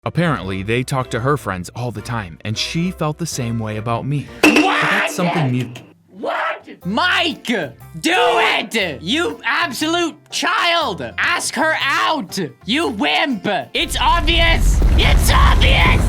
Apparently, they talked to her friends all the time, and she felt the same way about me. What? But that's something new. What? Mike, do it! You absolute child! Ask her out! You wimp! It's obvious! It's obvious!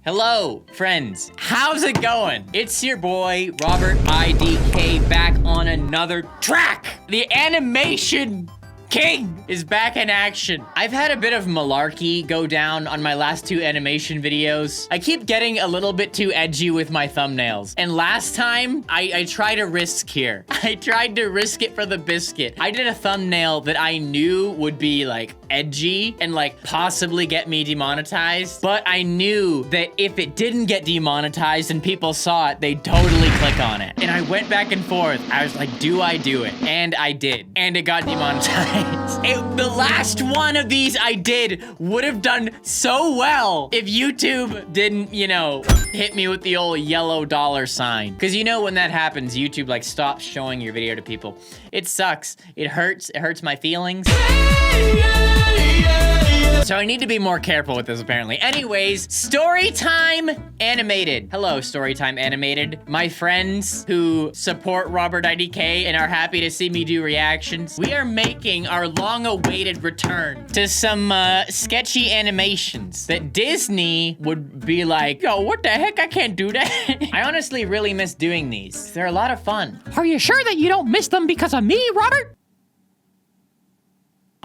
Hello, friends. How's it going? It's your boy, RobertIDK, back on another track. The animation king is back in action. I've had a bit of malarkey go down on my last two animation videos. I keep getting a little bit too edgy with my thumbnails. And last time, I tried a risk here. I tried to risk it for the biscuit. I did a thumbnail that I knew would be like edgy and like possibly get me demonetized. But I knew that if it didn't get demonetized and people saw it, they'd totally click on it. And I went back and forth. I was like, do I do it? And I did. And it got demonetized. The last one of these I did would have done so well if YouTube didn't, you know, hit me with the old yellow dollar sign. Because you know when that happens, YouTube like stops showing your video to people. It sucks. It hurts my feelings. So I need to be more careful with this apparently. Anyways, Storytime Animated. Hello, Storytime Animated. My friends who support RobertIDK and are happy to see me do reactions. We are making our long-awaited return to some sketchy animations that Disney would be like, yo, what the heck? I can't do that. I honestly really miss doing these. They're a lot of fun. Are you sure that you don't miss them because of me, Robert?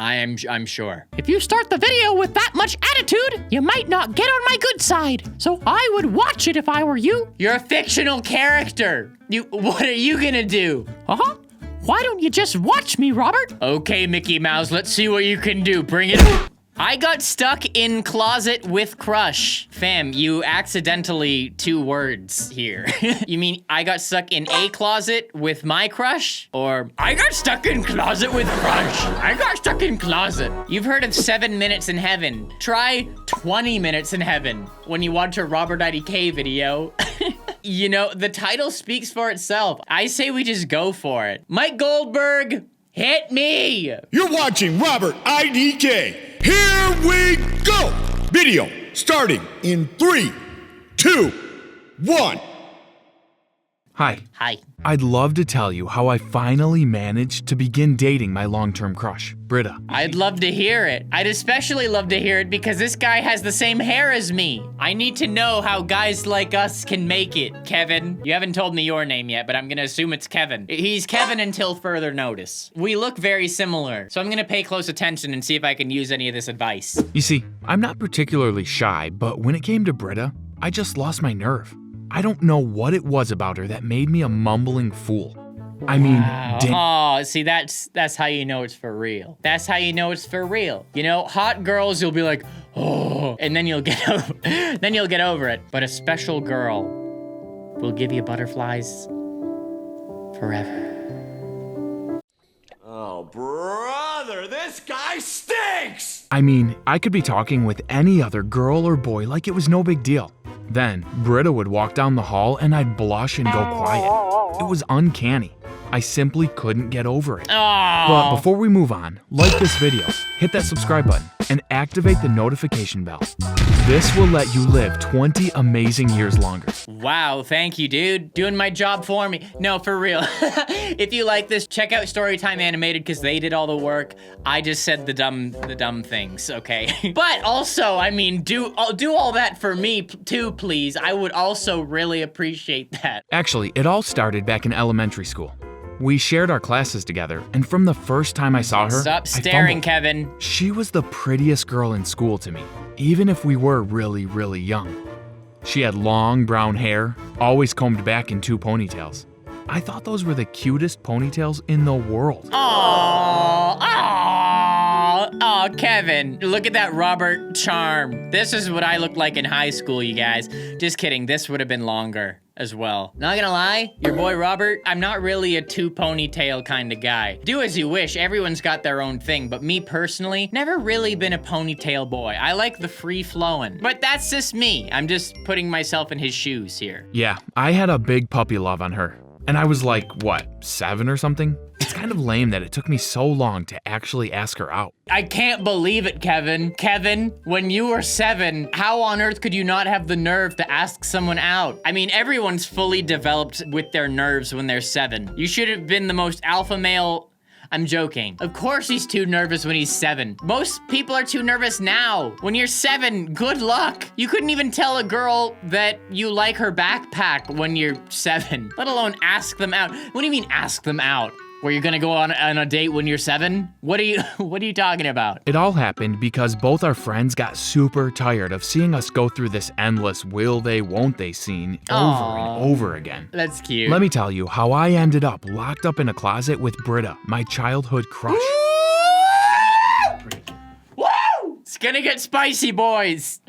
I'm sure. If you start the video with that much attitude, you might not get on my good side. So I would watch it if I were you. You're a fictional character. What are you gonna do? Uh-huh. Why don't you just watch me, Robert? Okay, Mickey Mouse, let's see what you can do. Bring it. I got stuck in closet with crush. Fam, you accidentally two words here. You mean I got stuck in a closet with my crush? Or I got stuck in closet with crush. I got stuck in closet. You've heard of 7 minutes in heaven. Try 20 minutes in heaven when you watch a RobertIDK video. You know, the title speaks for itself. I say we just go for it. Mike Goldberg, hit me! You're watching RobertIDK. Here we go! Video starting in 3, 2, 1. Hi. Hi. I'd love to tell you how I finally managed to begin dating my long-term crush, Britta. I'd love to hear it. I'd especially love to hear it because this guy has the same hair as me. I need to know how guys like us can make it. Kevin, you haven't told me your name yet, but I'm gonna assume it's Kevin. He's Kevin until further notice. We look very similar, so I'm gonna pay close attention and see if I can use any of this advice. You see, I'm not particularly shy, but when it came to Britta, I just lost my nerve. I don't know what it was about her that made me a mumbling fool. I mean, oh, see, that's how you know it's for real. That's how you know it's for real. You know, hot girls, you'll be like, oh, and then you'll get over it. But a special girl will give you butterflies forever. Oh, brother, this guy stinks! I mean, I could be talking with any other girl or boy like it was no big deal. Then, Britta would walk down the hall and I'd blush and go quiet. It was uncanny. I simply couldn't get over it. Oh. But before we move on, like this video, hit that subscribe button, and activate the notification bell. This will let you live 20 amazing years longer. Wow, thank you, dude. Doing my job for me. No, for real. If you like this, check out Storytime Animated because they did all the work. I just said the dumb things, okay? But also, I mean, do all that for me too, please. I would also really appreciate that. Actually, it all started back in elementary school. We shared our classes together, and from the first time I saw her, Stop staring, Kevin. She was the prettiest girl in school to me, even if we were really, really young. She had long brown hair, always combed back in 2 ponytails. I thought those were the cutest ponytails in the world. Aw, Kevin, look at that Robert charm. This is what I looked like in high school, you guys. Just kidding, this would have been longer as well. Not gonna lie, your boy Robert, I'm not really a 2 ponytail kind of guy. Do as you wish, everyone's got their own thing, but me personally, never really been a ponytail boy. I like the free flowing, but that's just me. I'm just putting myself in his shoes here. Yeah, I had a big puppy love on her. And I was like, what, 7 or something? It's kind of lame that it took me so long to actually ask her out. I can't believe it, Kevin. Kevin, when you were 7, how on earth could you not have the nerve to ask someone out? I mean, everyone's fully developed with their nerves when they're 7. You should have been the most alpha male. I'm joking. Of course he's too nervous when he's 7. Most people are too nervous now. When you're 7, good luck. You couldn't even tell a girl that you like her backpack when you're 7, let alone ask them out. What do you mean ask them out? Were you gonna go on a date when you're 7? What are you talking about? It all happened because both our friends got super tired of seeing us go through this endless will they, won't they scene over and over again. That's cute. Let me tell you how I ended up locked up in a closet with Britta, my childhood crush. Woo! It's gonna get spicy, boys.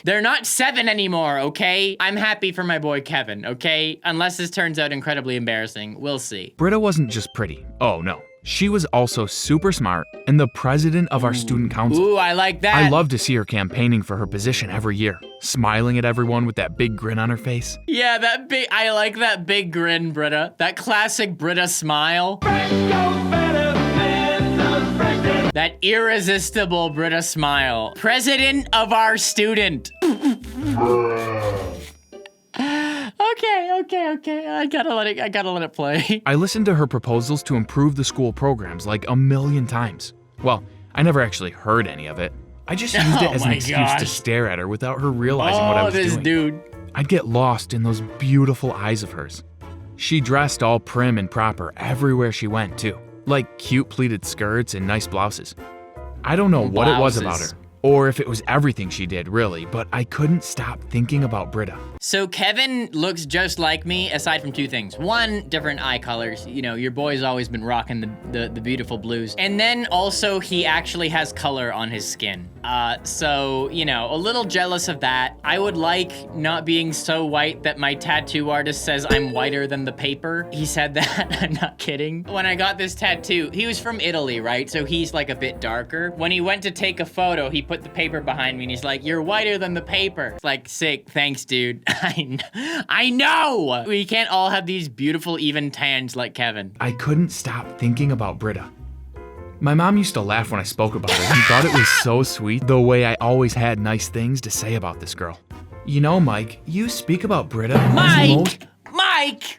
They're not 7 anymore, okay? I'm happy for my boy Kevin, okay? Unless this turns out incredibly embarrassing. We'll see. Britta wasn't just pretty. Oh no. She was also super smart and the president of our student council. Ooh, I like that. I love to see her campaigning for her position every year, smiling at everyone with that big grin on her face. Yeah, I like that big grin, Britta. That classic Britta smile. That irresistible Britta smile. President of our student. Okay. I gotta let it play. I listened to her proposals to improve the school programs like a million times. Well, I never actually heard any of it. I just used it as an excuse to stare at her without her realizing what I was doing. Dude. I'd get lost in those beautiful eyes of hers. She dressed all prim and proper everywhere she went too, like cute pleated skirts and nice blouses. I don't know what it was about her, or if it was everything she did, really, but I couldn't stop thinking about Britta. So Kevin looks just like me, aside from 2 things. 1, different eye colors. You know, your boy's always been rocking the beautiful blues. And then also he actually has color on his skin. So, you know, a little jealous of that. I would like not being so white that my tattoo artist says I'm whiter than the paper. He said that, I'm not kidding. When I got this tattoo, he was from Italy, right? So he's like a bit darker. When he went to take a photo, he put the paper behind me and he's like, "You're whiter than the paper." It's like, sick, thanks, dude. I know! We can't all have these beautiful even tans like Kevin. I couldn't stop thinking about Britta. My mom used to laugh when I spoke about her and thought it was so sweet the way I always had nice things to say about this girl. You know, Mike, you speak about Britta Mike!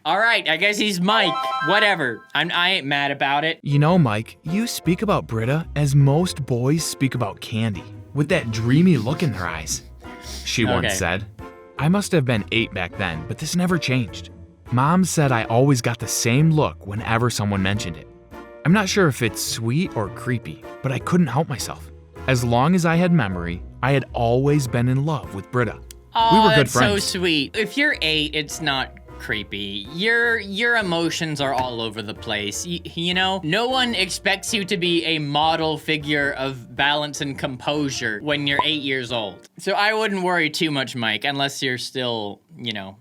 All right, I guess he's Mike. Whatever. I ain't mad about it. You know, Mike, you speak about Britta as most boys speak about candy, with that dreamy look in their eyes. She once said. I must have been 8 back then, but this never changed. Mom said I always got the same look whenever someone mentioned it. I'm not sure if it's sweet or creepy, but I couldn't help myself. As long as I had memory, I had always been in love with Britta. Oh, we were good that's friends. so sweet. If you're 8, it's not creepy. Your emotions are all over the place. You know, no one expects you to be a model figure of balance and composure when you're 8 years old. So I wouldn't worry too much, Mike, unless you're still, you know,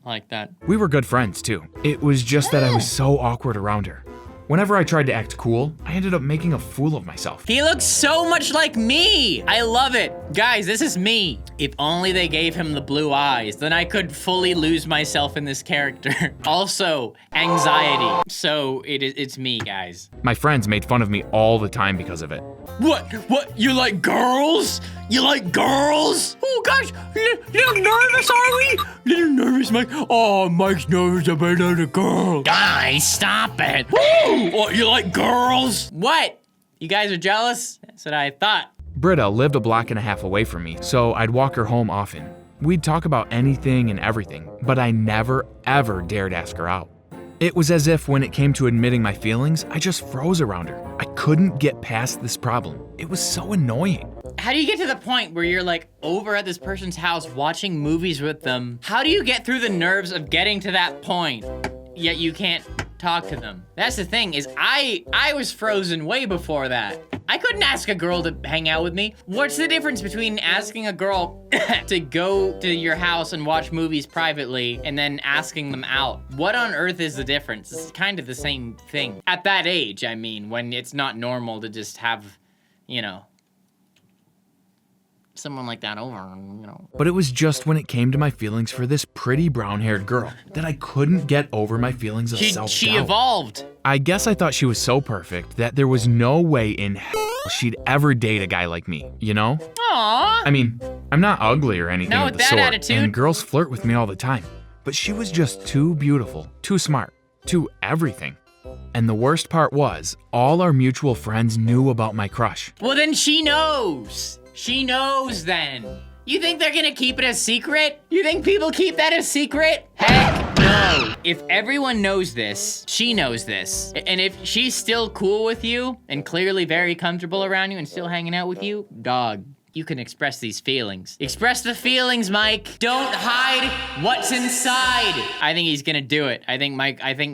like that. We were good friends too. It was just that I was so awkward around her. Whenever I tried to act cool, I ended up making a fool of myself. He looks so much like me. I love it. Guys, this is me. If only they gave him the blue eyes, then I could fully lose myself in this character. Also, anxiety. So it's me, guys. My friends made fun of me all the time because of it. What? You like girls? You like girls? Oh gosh, little nervous, are we? Little nervous, Mike. Oh, Mike's nervous about a girl. Guys, stop it. Woo! What, you like girls? What? You guys are jealous? That's what I thought. Britta lived a block and a half away from me, so I'd walk her home often. We'd talk about anything and everything, but I never, ever dared ask her out. It was as if when it came to admitting my feelings, I just froze around her. I couldn't get past this problem. It was so annoying. How do you get to the point where you're like over at this person's house watching movies with them? How do you get through the nerves of getting to that point, yet you can't talk to them? That's the thing, is I was frozen way before that. I couldn't ask a girl to hang out with me. What's the difference between asking a girl to go to your house and watch movies privately and then asking them out? What on earth is the difference? It's kind of the same thing. At that age, I mean, when it's not normal to just have, you know, someone like that over, you know. But it was just when it came to my feelings for this pretty brown-haired girl that I couldn't get over my feelings of self-doubt. She evolved. I guess I thought she was so perfect that there was no way in hell she'd ever date a guy like me, you know? Aww. I mean, I'm not ugly or anything Not of with the that sort, attitude. and girls flirt with me all the time. But she was just too beautiful, too smart, too everything. And the worst part was, all our mutual friends knew about my crush. Well, then she knows. She knows then. You think they're gonna keep it a secret? You think people keep that a secret? Heck no. If everyone knows this, she knows this. And if she's still cool with you and clearly very comfortable around you and still hanging out with you, dog, you can express these feelings. Express the feelings, Mike. Don't hide what's inside. I think he's gonna do it. I think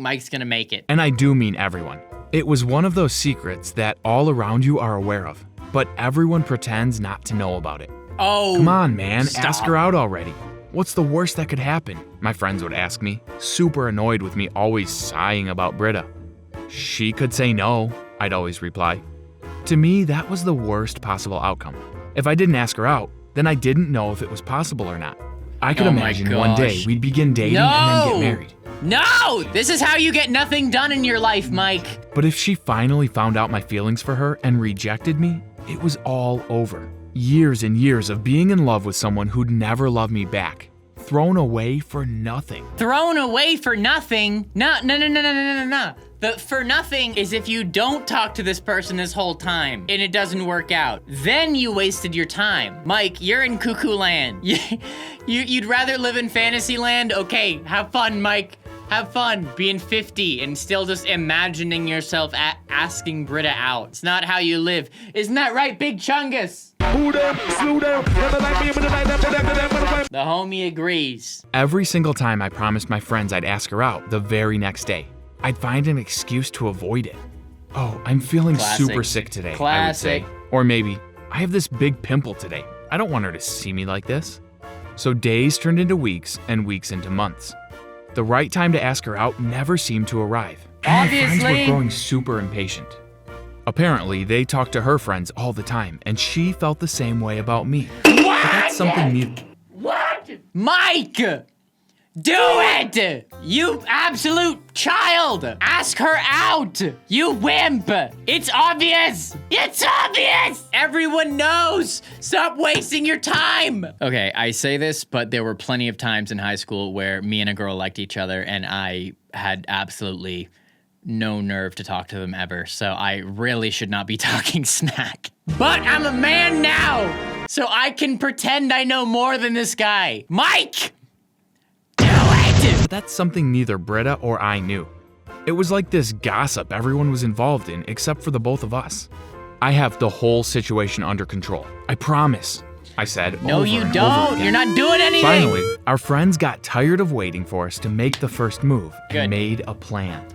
Mike's gonna make it. And I do mean everyone. It was one of those secrets that all around you are aware of, but everyone pretends not to know about it. Oh, Come on, man, stop. ask her out already. What's the worst that could happen? My friends would ask me, super annoyed with me always sighing about Britta. She could say no, I'd always reply. To me, that was the worst possible outcome. If I didn't ask her out, then I didn't know if it was possible or not. I could Oh my imagine one day gosh. we'd begin dating and then get married. No! This is how you get nothing done in your life, Mike. But if she finally found out my feelings for her and rejected me, it was all over. Years and years of being in love with someone who'd never love me back. Thrown away for nothing. Thrown away for nothing? No. The for nothing is if you don't talk to this person this whole time and it doesn't work out. Then you wasted your time. Mike, you're in cuckoo land. You'd rather live in fantasy land? Okay, have fun, Mike. Have fun being 50 and still just imagining yourself asking Britta out. It's not how you live. Isn't that right, Big Chungus? The homie agrees. Every single time I promised my friends I'd ask her out the very next day, I'd find an excuse to avoid it. Oh, I'm feeling Classic. super sick today, Classic. I would say. Or maybe, I have this big pimple today. I don't want her to see me like this. So days turned into weeks and weeks into months. The right time to ask her out never seemed to arrive. And my friends Obviously. were growing super impatient. Apparently, they talked to her friends all the time, and she felt the same way about me. But that's something new. What? Mike! Do it! You absolute child! Ask her out! You wimp! It's obvious! It's obvious! Everyone knows! Stop wasting your time! Okay, I say this, but there were plenty of times in high school where me and a girl liked each other and I had absolutely no nerve to talk to them ever, so I really should not be talking smack. But I'm a man now, so I can pretend I know more than this guy. Mike! Do it! But that's something neither Britta or I knew. It was like this gossip everyone was involved in except for the both of us. I have the whole situation under control. I promise, I said. No, over you and over don't. again. You're not doing anything. Finally, our friends got tired of waiting for us to make the first move and Good. made a plan.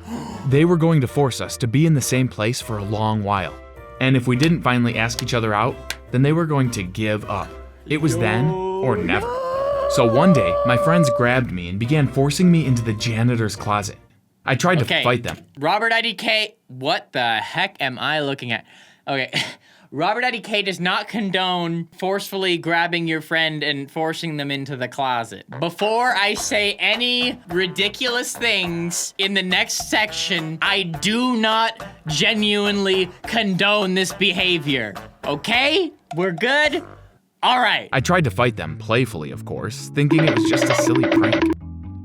They were going to force us to be in the same place for a long while. And if we didn't finally ask each other out, then they were going to give up. It was then or never. So one day, my friends grabbed me and began forcing me into the janitor's closet. I tried to fight them. RobertIDK, what the heck am I looking at? Okay, RobertIDK does not condone forcefully grabbing your friend and forcing them into the closet. Before I say any ridiculous things in the next section, I do not genuinely condone this behavior. Okay? We're good? All right. I tried to fight them, playfully of course, thinking it was just a silly prank.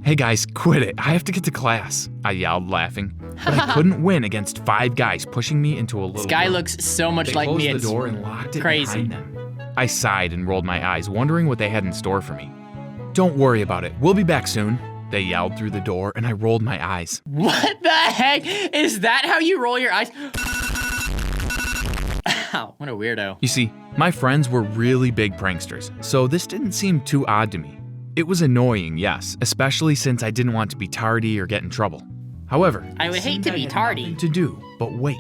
Hey guys, quit it. I have to get to class, I yelled, laughing. But I couldn't win against 5 guys pushing me into a little This guy room. looks so much They like closed me. the It's door and locked it crazy. behind them. I sighed and rolled my eyes, wondering what they had in store for me. Don't worry about it. We'll be back soon, they yelled through the door, and I rolled my eyes. What the heck? Is that how you roll your eyes? Ow, what a weirdo. You see, my friends were really big pranksters, so this didn't seem too odd to me. It was annoying, yes, especially since I didn't want to be tardy or get in trouble. However, I would it hate seemed to I be had tardy. nothing to do but wait.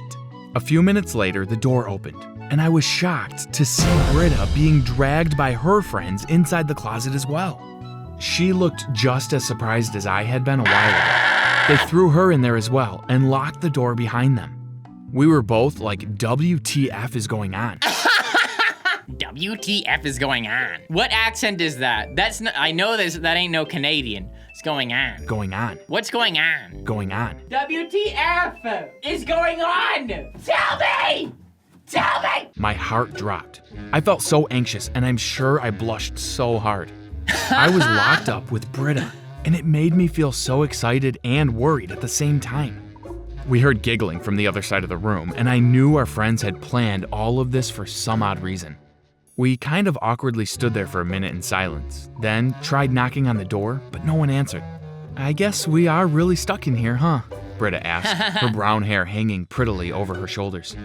A few minutes later, the door opened, and I was shocked to see Britta being dragged by her friends inside the closet as well. She looked just as surprised as I had been a while ago. They threw her in there as well and locked the door behind them. We were both like, WTF is going on? WTF is going on? What accent is that? That's not, I know that ain't no Canadian. It's going on. Going on. What's going on? Going on. WTF is going on? Tell me! Tell me! My heart dropped. I felt so anxious, and I'm sure I blushed so hard. I was locked up with Britta, and it made me feel so excited and worried at the same time. We heard giggling from the other side of the room, and I knew our friends had planned all of this for some odd reason. We kind of awkwardly stood there for a minute in silence, then tried knocking on the door, but no one answered. I guess we are really stuck in here, huh? Britta asked, her brown hair hanging prettily over her shoulders.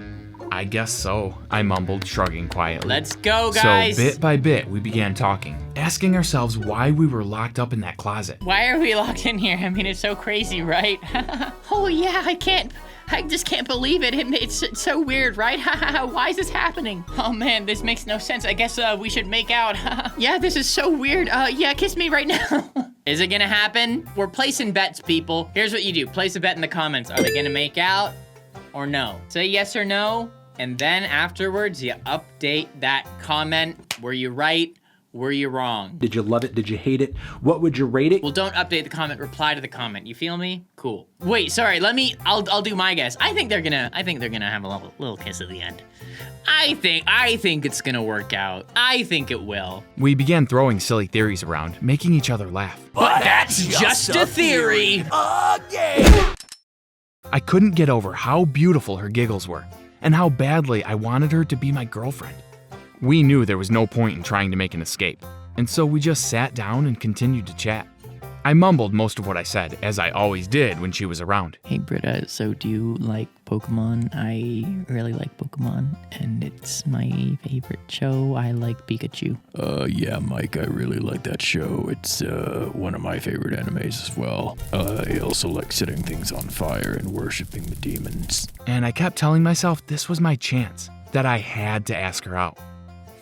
I guess so, I mumbled, shrugging quietly. Let's go, guys. So bit by bit, we began talking, asking ourselves why we were locked up in that closet. Why are we locked in here? I mean, it's so crazy, right? Oh yeah, I just can't believe it. It's so weird, right? Why is this happening? Oh man, this makes no sense. I guess we should make out. Yeah, this is so weird. Yeah, kiss me right now. Is it gonna happen? We're placing bets, people. Here's what you do. Place a bet in the comments. Are they gonna make out or no? Say yes or no, and then afterwards you update that comment. Were you right? Were you wrong? Did you love it? Did you hate it? What would you rate it? Well, don't update the comment, reply to the comment. You feel me? Cool. Wait, sorry, I'll do my guess. I think they're gonna have a little kiss at the end. I think it's gonna work out. I think it will. We began throwing silly theories around, making each other laugh. But that's just a theory. I couldn't get over how beautiful her giggles were, and how badly I wanted her to be my girlfriend. We knew there was no point in trying to make an escape, and so we just sat down and continued to chat. I mumbled most of what I said, as I always did when she was around. Hey Britta, so do you like Pokemon? I really like Pokemon, and it's my favorite show. I like Pikachu. Yeah, Mike, I really like that show. It's one of my favorite animes as well. I also like setting things on fire and worshiping the demons. And I kept telling myself this was my chance, that I had to ask her out.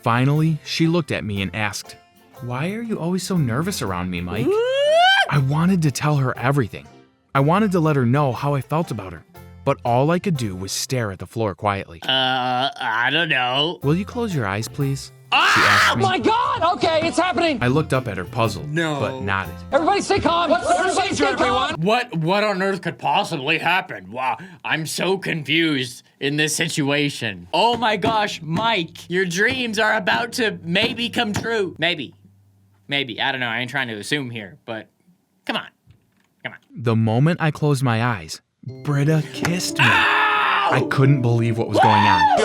Finally, she looked at me and asked, "Why are you always so nervous around me, Mike?" I wanted to tell her everything. I wanted to let her know how I felt about her, but all I could do was stare at the floor quietly. I don't know. Will you close your eyes, please? She asked me. My God! Okay, it's happening. I looked up at her puzzled, No. but nodded. Everybody stay calm. Everybody stay calm. What on earth could possibly happen? Wow, I'm so confused in this situation. Oh my gosh, Mike, your dreams are about to maybe come true. Maybe. I don't know, I ain't trying to assume here, but come on. The moment I closed my eyes, Britta kissed me. I couldn't believe what was going on.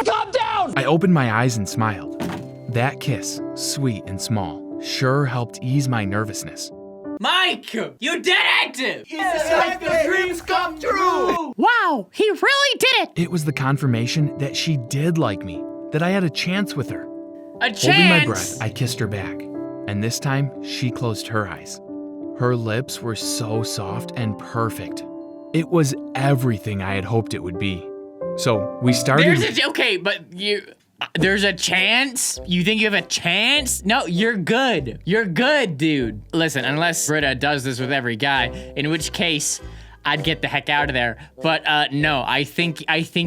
Calm down. I opened my eyes and smiled. That kiss, sweet and small, sure helped ease my nervousness. Mike, you did it! Dreams come true! Wow, he really did it. It was the confirmation that she did like me, that I had a chance with her. A chance! Holding my breath, I kissed her back, and this time she closed her eyes. Her lips were so soft and perfect. It was everything I had hoped it would be. So we started. There's a chance? You think you have a chance? No, you're good. You're good, dude. Listen, unless Britta does this with every guy, in which case I'd get the heck out of there. But no, I think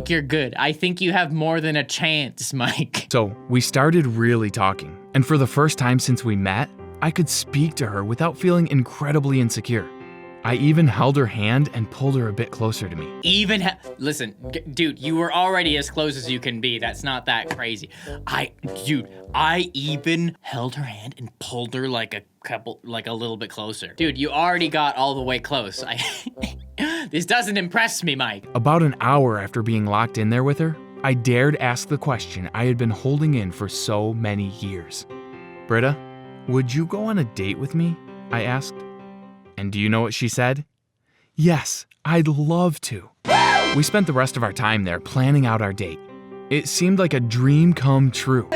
you're good. I think you have more than a chance, Mike. So we started really talking, and for the first time since we met, I could speak to her without feeling incredibly insecure. I even held her hand and pulled her a bit closer to me. Listen, dude, you were already as close as you can be. That's not that crazy. I even held her hand and pulled her like a little bit closer. Dude, you already got all the way close. This doesn't impress me, Mike. About an hour after being locked in there with her, I dared ask the question I had been holding in for so many years. Britta, would you go on a date with me? I asked. And do you know what she said? Yes, I'd love to. We spent the rest of our time there planning out our date. It seemed like a dream come true.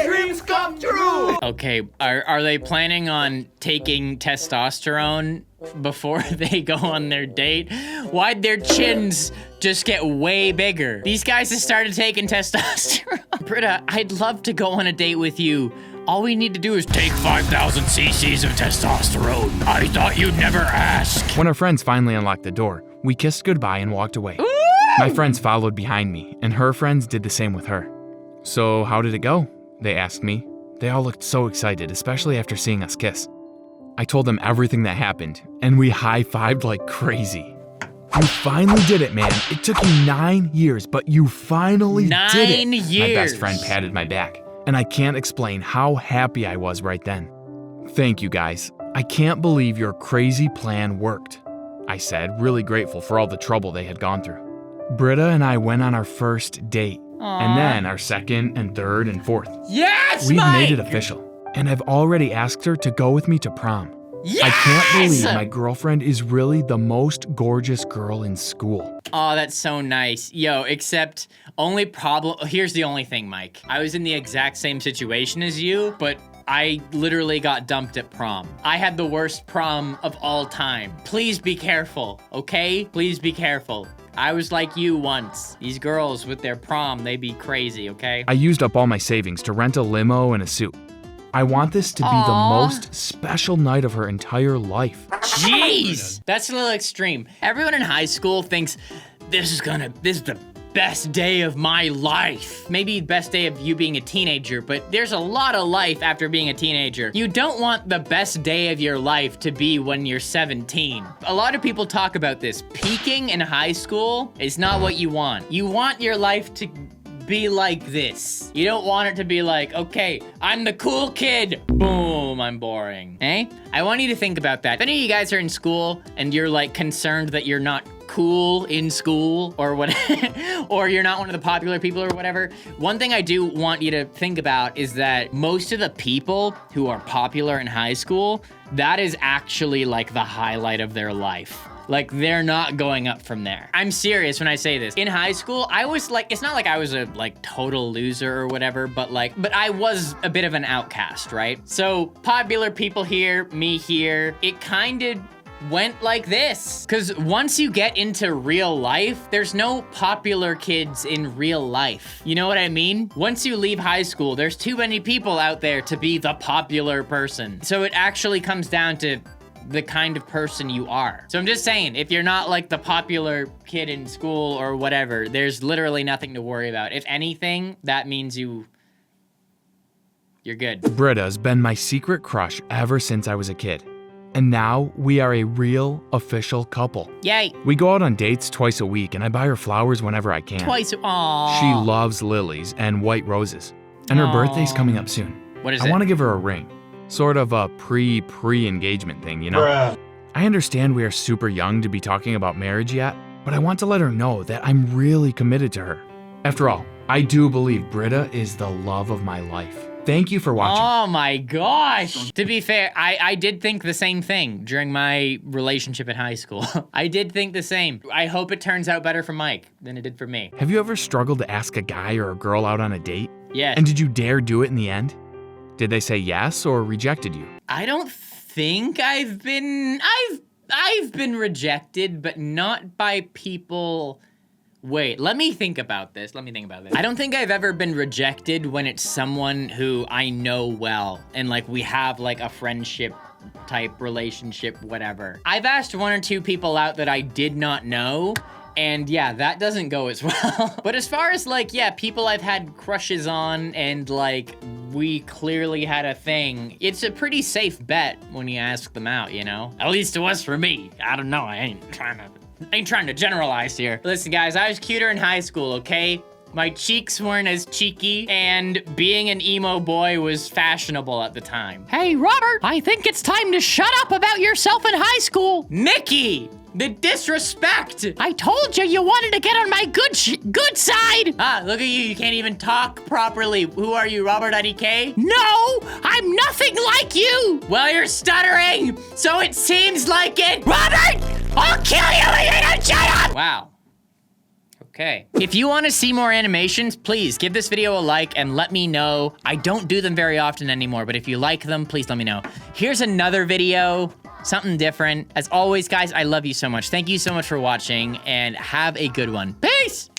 Dreams come true! Okay, are they planning on taking testosterone before they go on their date? Why'd their chins just get way bigger? These guys have started taking testosterone. Britta, I'd love to go on a date with you. All we need to do is take 5,000 cc's of testosterone. I thought you'd never ask. When our friends finally unlocked the door, we kissed goodbye and walked away. My friends followed behind me, and her friends did the same with her. So how did it go? They asked me. They all looked so excited, especially after seeing us kiss. I told them everything that happened, and we high-fived like crazy. You finally did it, man. It took you 9 years, but you finally did it. 9 years. My best friend patted my back, and I can't explain how happy I was right then. Thank you, guys. I can't believe your crazy plan worked, I said, really grateful for all the trouble they had gone through. Britta and I went on our first date, and then our second and third and fourth. Yes, We've Mike! made it official, and I've already asked her to go with me to prom. Yes! I can't believe my girlfriend is really the most gorgeous girl in school. Oh, that's so nice. Yo, except only problem, here's the only thing, Mike. I was in the exact same situation as you, but I literally got dumped at prom. I had the worst prom of all time. Please be careful, okay? Please be careful. I was like you once. These girls with their prom, they be crazy, okay? I used up all my savings to rent a limo and a suit. I want this to be the most special night of her entire life. Jeez! That's a little extreme. Everyone in high school thinks this is the best day of my life. Maybe best day of you being a teenager, but there's a lot of life after being a teenager. You don't want the best day of your life to be when you're 17. A lot of people talk about this. Peaking in high school is not what you want. You want your life to be like this. You don't want it to be like, okay, I'm the cool kid. Boom, I'm boring. Eh? I want you to think about that. If any of you guys are in school and you're like concerned that you're not cool in school or what, or you're not one of the popular people or whatever, one thing I do want you to think about is that most of the people who are popular in high school, that is actually like the highlight of their life. Like, they're not going up from there. I'm serious when I say this. In high school, I was like, it's not like I was a like total loser or whatever, but I was a bit of an outcast, right? So popular people here, me here, it kind of went like this. Cause once you get into real life, there's no popular kids in real life. You know what I mean? Once you leave high school, there's too many people out there to be the popular person. So it actually comes down to the kind of person you are. So I'm just saying, if you're not like the popular kid in school or whatever, there's literally nothing to worry about. If anything, that means you're good. Britta's been my secret crush ever since I was a kid. And now we are a real official couple. Yay. We go out on dates twice a week and I buy her flowers whenever I can. Twice, aww. She loves lilies and white roses. And her birthday's coming up soon. What is it? I want to give her a ring. Sort of a pre-engagement thing, you know? Bruh. I understand we are super young to be talking about marriage yet, but I want to let her know that I'm really committed to her. After all, I do believe Britta is the love of my life. Thank you for watching. Oh my gosh. To be fair, I did think the same thing during my relationship in high school. I did think the same. I hope it turns out better for Mike than it did for me. Have you ever struggled to ask a guy or a girl out on a date? Yes. And did you dare do it in the end? Did they say yes or rejected you? I don't think I've been rejected, but not by people. Wait, let me think about this. I don't think I've ever been rejected when it's someone who I know well and like we have like a friendship type relationship, whatever. I've asked 1 or 2 people out that I did not know, and yeah, that doesn't go as well. But as far as like, yeah, people I've had crushes on and like we clearly had a thing, it's a pretty safe bet when you ask them out, you know? At least it was for me. I don't know, I ain't trying to generalize here. Listen guys, I was cuter in high school, okay? My cheeks weren't as cheeky, and being an emo boy was fashionable at the time. Hey, Robert, I think it's time to shut up about yourself in high school. Nikki! The disrespect! I told you you wanted to get on my good side. Ah, look at you, you can't even talk properly. Who are you, RobertIDK? No, I'm nothing like you. Well, you're stuttering, so it seems like it. Robert! I'll kill you if you don't shut up! Wow. Okay. If you want to see more animations, please give this video a like and let me know. I don't do them very often anymore, but if you like them, please let me know. Here's another video, something different. As always, guys, I love you so much. Thank you so much for watching, and have a good one. Peace!